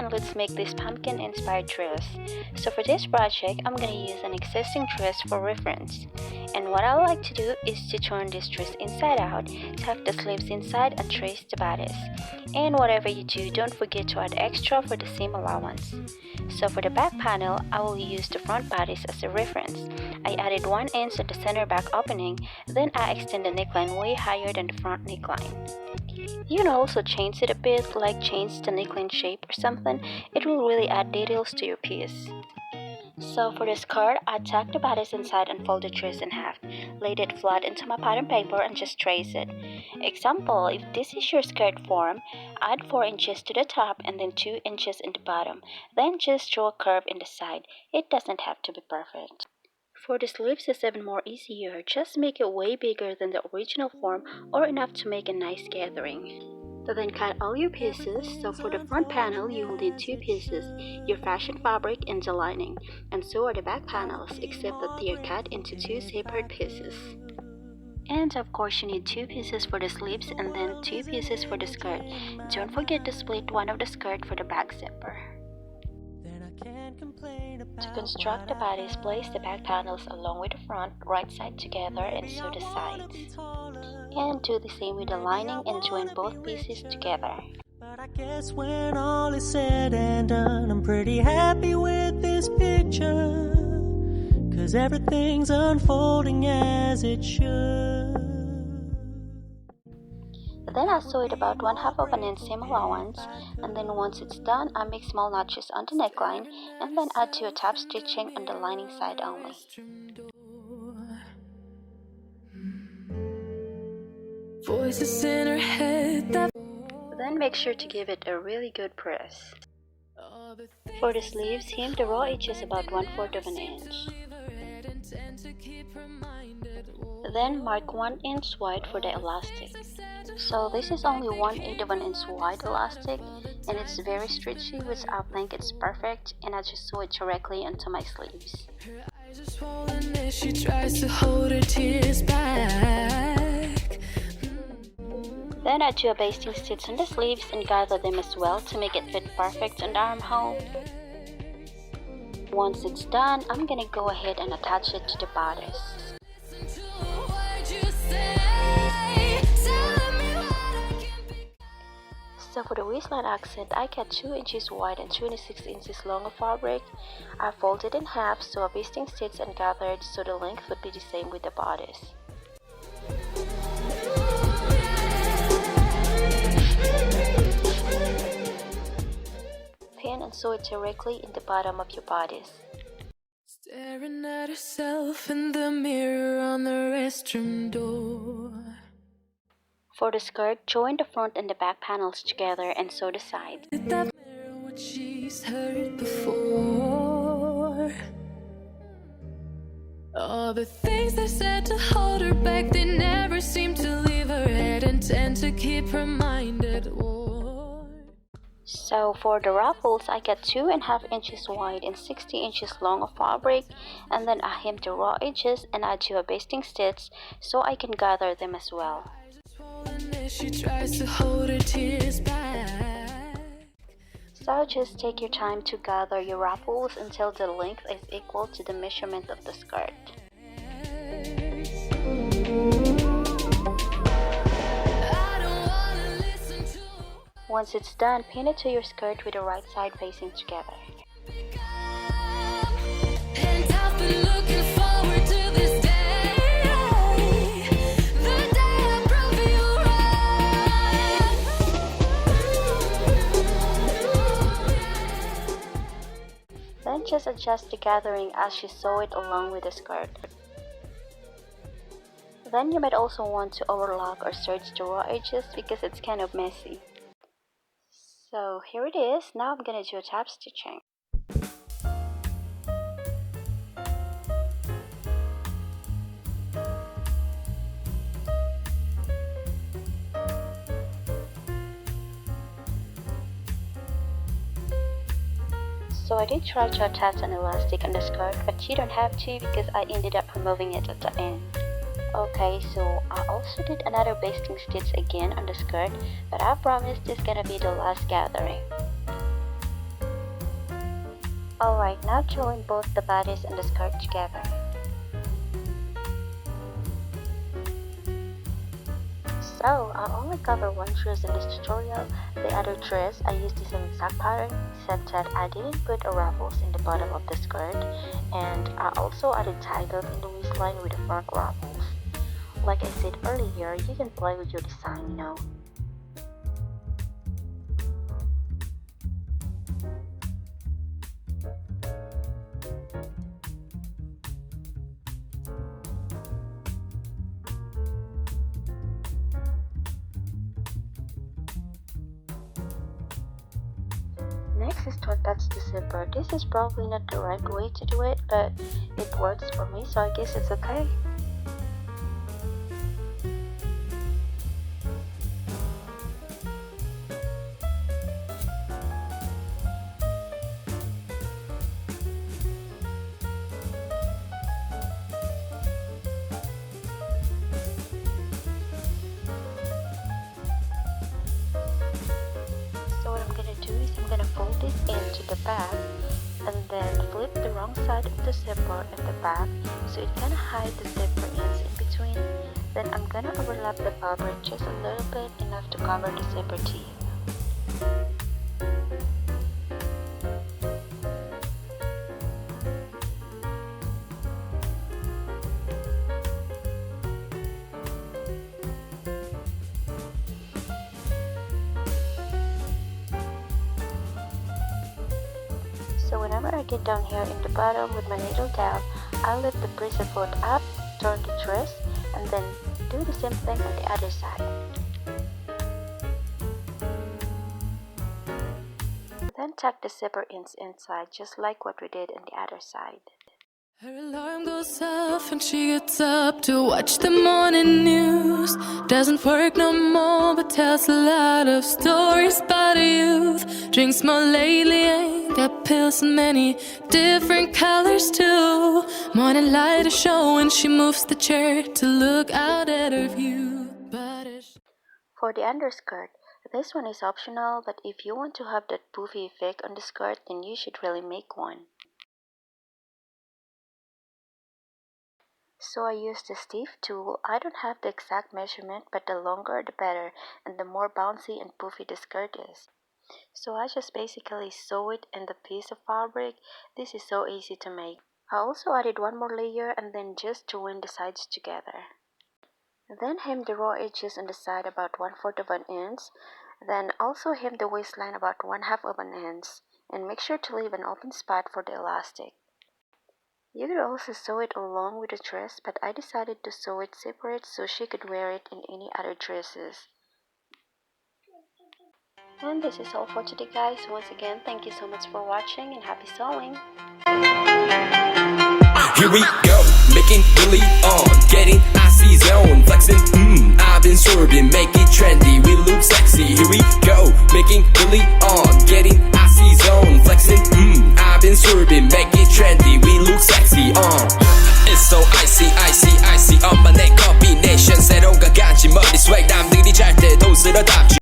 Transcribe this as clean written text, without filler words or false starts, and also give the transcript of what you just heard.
and let's make this pumpkin inspired dress. So for this project, I'm gonna use an existing dress for reference. And what I like to do is to turn this dress inside out, tuck the sleeves inside and trace the bodice. And whatever you do, don't forget to add extra for the seam allowance. So for the back panel, I will use the front bodice as a reference. I added 1 inch at the center back opening, then I extend the neckline way higher than the front neckline. You can also change it a bit, like change the neckline shape or something. It will really add details to your piece. So for the skirt, I tuck the bodice inside and fold the dress in half. Lay it flat into my pattern paper and just trace it. Example, if this is your skirt form, add 4 inches to the top and then 2 inches in the bottom. Then just draw a curve in the side. It doesn't have to be perfect. For the sleeves, it's even more easier. Just make it way bigger than the original form or enough to make a nice gathering. Then cut all your pieces. So for the front panel, you will need 2 pieces, your fashion fabric and the lining. And so are the back panels, except that they are cut into 2 separate pieces. And of course, you need 2 pieces for the sleeves and then 2 pieces for the skirt. Don't forget to split one of the skirt for the back zipper. To construct the bodice, place the back panels along with the front, right side together and sew the sides. And do the same with the lining and join both pieces together. But I guess when all is said and done, I'm pretty happy with this picture, 'cause everything's unfolding as it should. Then I sew it about 1/2 of an inch seam allowance, and then once it's done, I make small notches on the neckline and then add to a top stitching on the lining side only. Voices in her head that Then make sure to give it a really good press. For the sleeves, hem the raw edges about 1/4 of an inch. Then mark 1 inch wide for the elastic. So this is only 1/8 of an inch wide elastic and it's very stretchy, which I think it's perfect, and I just sew it directly onto my sleeves. her eyes are swollen as she tries to hold her tears back. Then I do a basting stitch on the sleeves and gather them as well to make it fit perfect on the armhole. Once it's done, I'm gonna go ahead and attach it to the bodice. So for the waistline accent, I cut 2 inches wide and 26 inches long of fabric. I folded in half, so a basting stitch and gathered so the length would be the same with the bodice. Pin and sew it directly in the bottom of your bodice. Staring at herself in the mirror on the restroom door. For the skirt, join the front and the back panels together and sew the sides. Did that mirror what she's heard before? All the things they said to hold her back, they never seem to leave her head and tend to keep her mind at war. So for the ruffles, I cut 2.5 inches wide and 60 inches long of fabric, and then I hem the raw edges and I do a basting stitch so I can gather them as well. She tries to hold her tears back. So just take your time to gather your ruffles until the length is equal to the measurement of the skirt. Once it's done, pin it to your skirt with the right side facing together. And I've been looking forward to this day. Then just adjust the gathering as you sew it along with the skirt. Then you might also want to overlock or serge the raw edges because it's kind of messy. So here it is. Now I'm gonna do a top stitching. So I did try to attach an elastic on the skirt, but you don't have to because I ended up removing it at the end. Okay, so I also did another basting stitch again on the skirt, but I promise this is gonna be the last gathering. Alright, now join both the bodice and the skirt together. So, I only cover one dress in this tutorial. The other dress, I used the same exact pattern, except that I didn't put a ruffles in the bottom of the skirt, and I also added tie dot in the waistline with the front ruffles. Like I said earlier, you can play with your design. Next is to attach the zipper. This is probably not the right way to do it, but it works for me, so I guess it's okay. So what I'm gonna do is I'm gonna fold it into the back and then flip the wrong side of the zipper in the back so it can hide the zipper ends in between. Then I'm gonna overlap the fabric just a little bit, enough to cover the zipper tip. So whenever I get down here in the bottom with my needle down, I lift the presser foot up, turn the dress, and then do the same thing on the other side. Then tuck the zipper ends inside, just like what we did on the other side. Her alarm goes off and she gets up to watch the morning news. Doesn't work no more but tells a lot of stories about her youth. Drinks more lately, ain't got pills in many different colors too. Morning light is showing, she moves the chair to look out at her view. For the underskirt, this one is optional, but if you want to have that poofy effect on the skirt, then you should really make one. So I used the stiff tool. I don't have the exact measurement, but the longer the better, and the more bouncy and poofy the skirt is. So I just basically sew it in the piece of fabric. This is so easy to make. I also added one more layer and then just join the sides together. Then hem the raw edges on the side about 1/4 of an inch. Then also hem the waistline about 1/2 of an inch, and make sure to leave an open spot for the elastic. You could also sew it along with the dress, but I decided to sew it separate so she could wear it in any other dresses. And this is all for today, guys. Once again, thank you so much for watching and happy sewing. Here we go, making really on, getting icy zone, flexing, I've been swerving, make it trendy, we look sexy. Here we go, making really on, getting icy zone, flexing, I've been swerving, make it trendy, we look sexy. It's so icy, icy, icy, 엄마 내 combination 새로운 가간지 머리 swag 남들이 잘 때도 쓸어 담지.